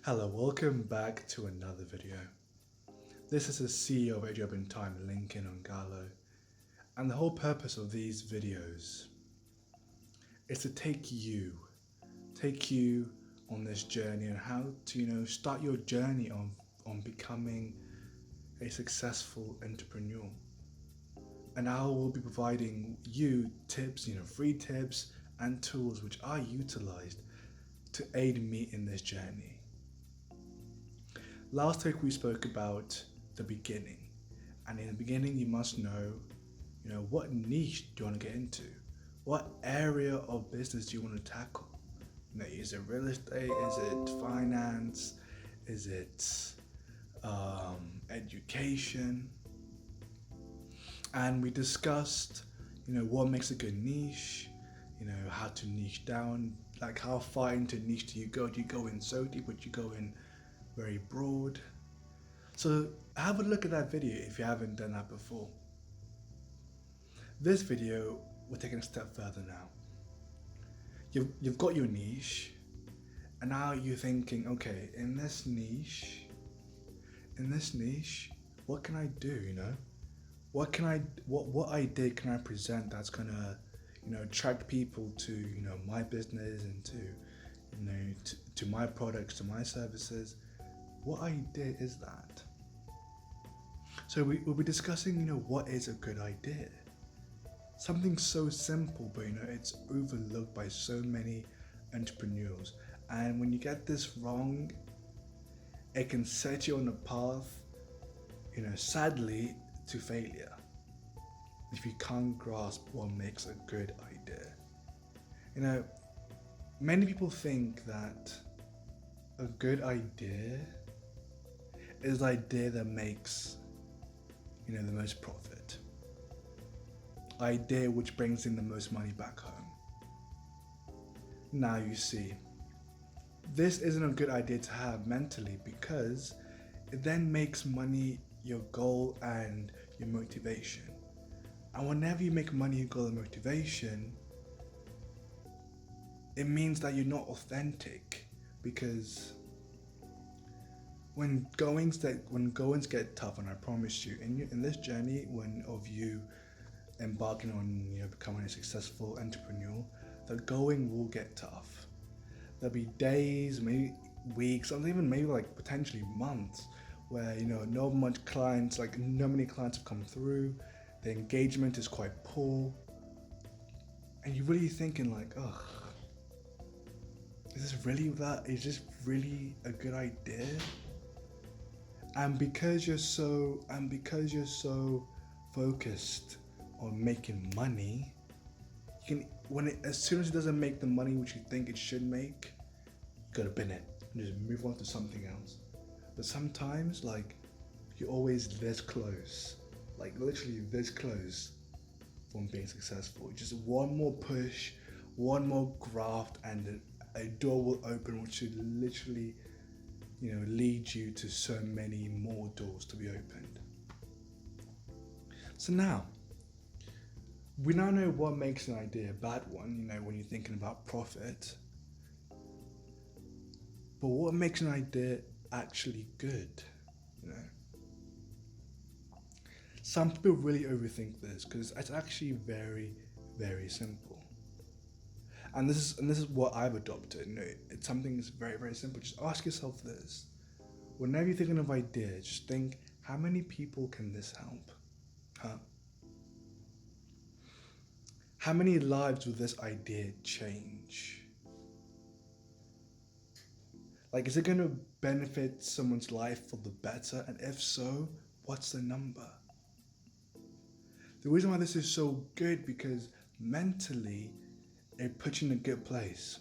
Hello, welcome back to another video. This is the CEO of Ajobintime, Lincoln Ongalo, and the whole purpose of these videos is to take you on this journey and how to, start your journey on becoming a successful entrepreneur. And I will be providing you tips, free tips and tools which I utilized to aid me in this journey. Last week we spoke about the beginning, and in the beginning you must know, what niche do you want to get into? What area of business do you want to tackle? Is it real estate? Is it finance? Is it education? And we discussed, what makes a good niche, how to niche down, like how far into niche do you go? Do you go in so deep, or do you go in very broad? So have a look at that video if you haven't done that before. This video, we're taking a step further now. You've got your niche, and now you're thinking, okay, in this niche, what can I do, what idea can I present that's gonna, attract people to, my business and to my products, to my services. What idea is that? So we'll be discussing, what is a good idea? Something so simple, but it's overlooked by so many entrepreneurs. And when you get this wrong, it can set you on a path, sadly, to failure. If you can't grasp what makes a good idea. Many people think that a good idea is the idea that makes, the most profit. Idea which brings in the most money back home. Now you see, this isn't a good idea to have mentally, because it then makes money your goal and your motivation. And whenever you make money your goal and motivation, it means that you're not authentic, because when goings get tough, and I promise you, in this journey of you embarking on becoming a successful entrepreneur, the going will get tough. There'll be days, maybe weeks, or even maybe like potentially months, where not many clients have come through. The engagement is quite poor, and you're really thinking like, oh, is this really a good idea? And because you're so focused on making money, as soon as it doesn't make the money which you think it should make, you gotta bin it and just move on to something else. But sometimes, you're always this close, literally this close from being successful. Just one more push, one more graft, and a door will open, which should literally lead you to so many more doors to be opened. So now, we now know what makes an idea a bad one, when you're thinking about profit. But what makes an idea actually good, Some people really overthink this, because it's actually very, very simple. And this is what I've adopted. It's something that's very, very simple. Just ask yourself this. Whenever you're thinking of ideas, just think, how many people can this help? How many lives will this idea change? Is it going to benefit someone's life for the better? And if so, what's the number? The reason why this is so good, because mentally, it puts you in a good place.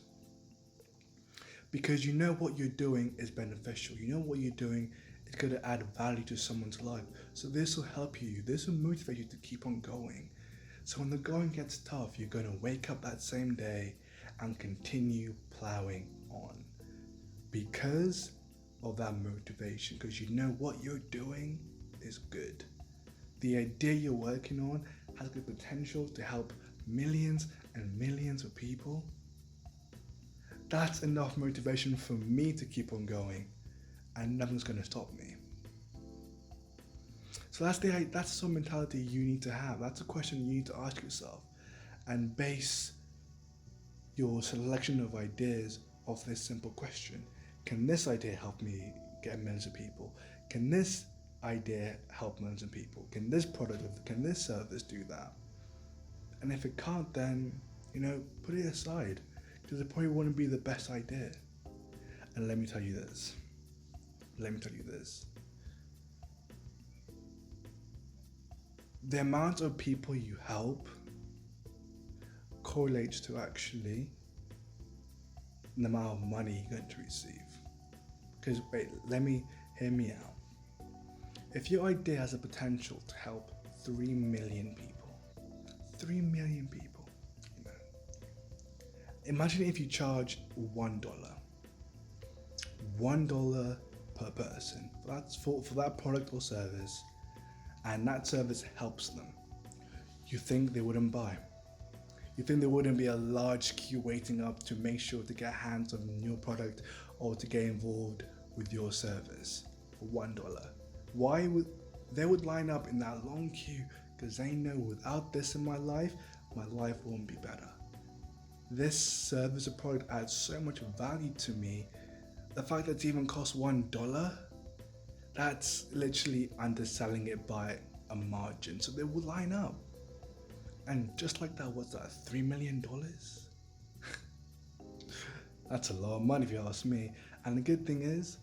Because what you're doing is beneficial. What you're doing is going to add value to someone's life. So this will help you. This will motivate you to keep on going. So when the going gets tough, you're going to wake up that same day and continue plowing on. Because of that motivation. Because what you're doing is good. The idea you're working on has the potential to help millions and millions of people. that's enough motivation for me to keep on going, and nothing's going to stop me. So that's the sort of mentality you need to have. That's a question you need to ask yourself, and base your selection of ideas off this simple question. Can this idea help me get millions of people? Can this idea help millions of people? Can this product, can this service do that? And if it can't, then, put it aside, because it probably wouldn't be the best idea. And let me tell you this. The amount of people you help correlates to actually the amount of money you're going to receive. Because hear me out. If your idea has a potential to help 3 million people, imagine if you charge $1 per person for that product or service, and that service helps them. You think they wouldn't buy? You think there wouldn't be a large queue waiting up to make sure to get hands on your product or to get involved with your service for $1? Why would they line up in that long queue? Because they know without this in my life won't be better. This service or product adds so much value to me. The fact that it even costs $1, that's literally underselling it by a margin. So they will line up. And just like that, what's that, $3 million? That's a lot of money if you ask me. And the good thing is,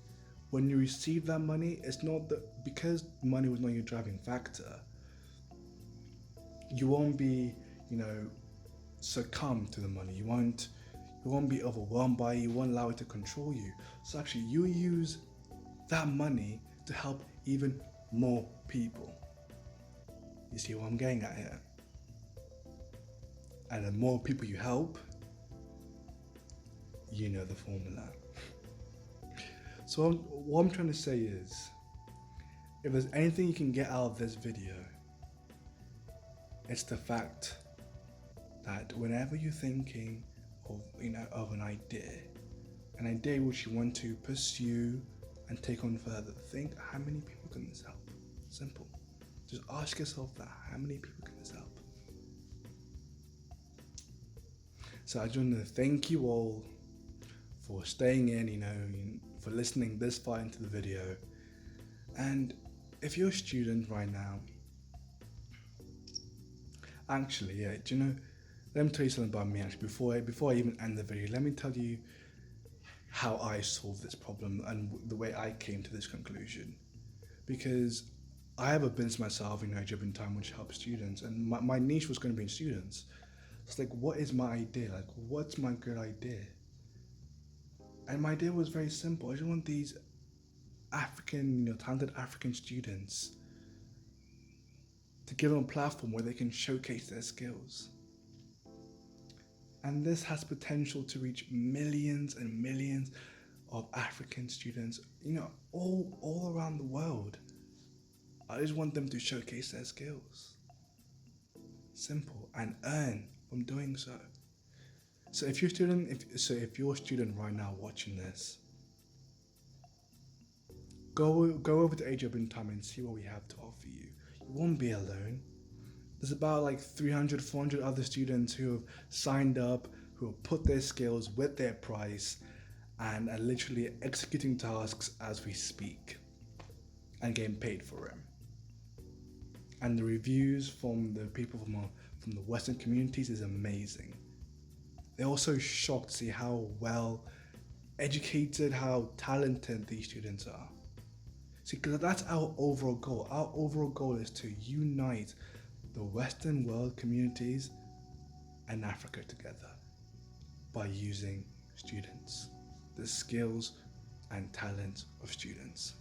when you receive that money, it's not because money was not your driving factor, you won't be, succumb to the money. You won't be overwhelmed by it. You won't allow it to control you. So actually, you use that money to help even more people. You see what I'm getting at here? And the more people you help, you know the formula. So what I'm trying to say is, if there's anything you can get out of this video, it's the fact that whenever you're thinking of an idea which you want to pursue and take on further, think, how many people can this help? Simple. Just ask yourself that, how many people can this help? So I just want to thank you all for staying in, for listening this far into the video. And if you're a student right now, actually, let me tell you something about me actually. Before I even end the video, let me tell you how I solved this problem and the way I came to this conclusion. Because I have a business myself, Ajobintime, which helps students, and my niche was going to be in students. It's like, what is my idea? Like, what's my good idea? And my idea was very simple. I just want these African, talented African students to give them a platform where they can showcase their skills. And this has potential to reach millions and millions of African students, all around the world. I just want them to showcase their skills. Simple. And earn from doing so. So if you're a student right now watching this, go over to Ajobintime and see what we have to offer you. You won't be alone. There's about 300, 400 other students who have signed up, who have put their skills with their price and are literally executing tasks as we speak and getting paid for them. And the reviews from the people from the Western communities is amazing. They're also shocked to see how well educated, how talented these students are. See, because that's our overall goal. Our overall goal is to unite the Western world communities and Africa together by using students, the skills and talents of students.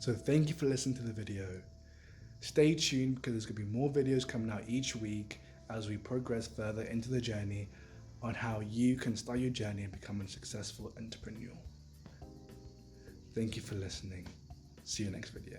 So thank you for listening to the video. Stay tuned because there's going to be more videos coming out each week as we progress further into the journey on how you can start your journey and become a successful entrepreneur. Thank you for listening. See you next video.